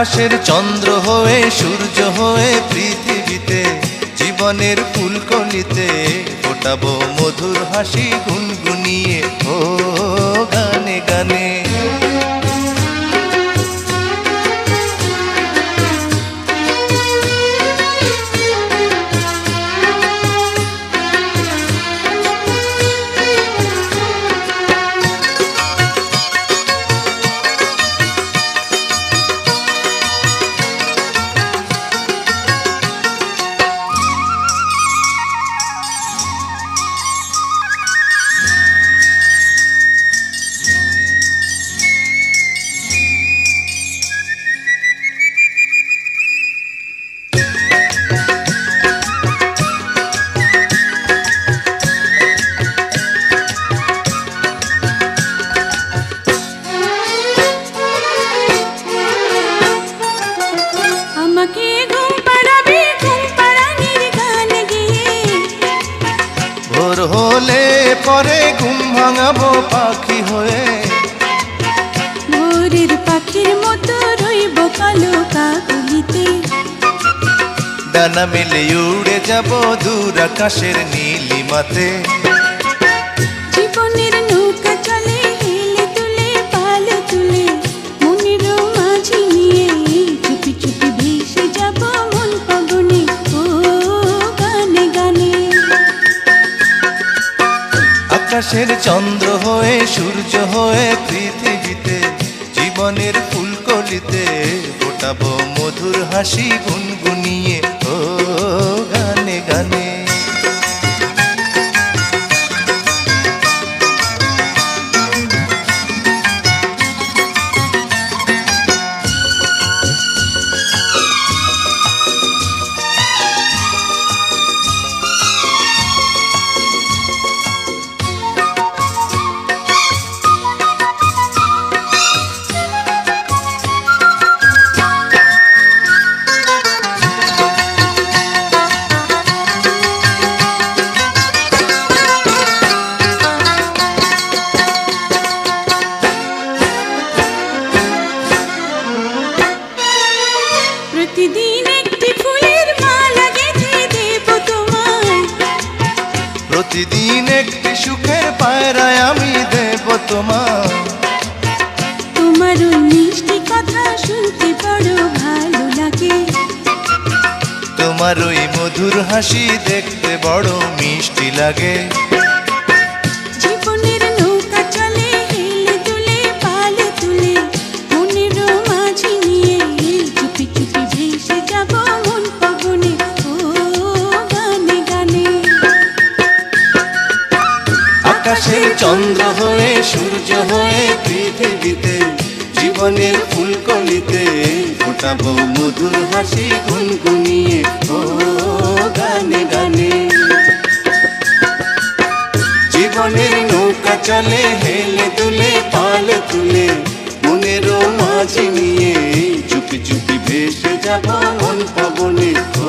আকাশের চন্দ্র হয়ে সূর্য হয়ে পৃথিবীতে জীবনের ফুলকলিতে ফোটাবো মধুর হাসি গুনগুনিয়ে ও গানে গানে। ভোর হলে পরে ঘুম ভাঙাবো পাখি হয়ে, ভোরের পাখির মতো রইব কালো কাকলিতে। ডানা মেলে উড়ে যাব দূর আকাশের নীলিমাতে। জীবনের নৌকা চলে হেলে তুলে পালে তুলে, মনের মাঝি নিয়ে চুপি চুপি ভেসে যাব মন পবনে ও গানে গানে। আকাশের চন্দ্র হয়ে সূর্য হয়ে পৃথিবীতে জীবনের ফুলকলিতে ফোটাবো মধুর হাসি গুনগুনিয়ে ও গানে গানে। প্রতিদিন একটি ফুলের মালা গেঁথে দেব তোমায়, প্রতিদিন একটি সুখের পায়রায় আমি দেব তোমার। তোমার মিষ্টি কথা শুনতে বড় ভালো লাগে, তোমার ওই মধুর হাসি দেখতে বড় মিষ্টি লাগে। জীবনের নৌকা চলে হেলে দুলে পালে তুলে, মনের মাঝি নিয়ে চুপি চুপি ভেসে যাব মন পবনে ও গানে গানে। আকাশের চন্দ্র হয়ে সূর্য হয়ে পৃথিবীতে জীবনের ফুলকলিতে ফোটাবো মধুর হাসি গুনগুনিয়ে ও গানে গানে। জীবনের নৌকা চলে হেলে দুলে পালে তুলে, মনেরও মাঝি নিয়ে চুপি চুপি ভেসে যাব মন পবনে ও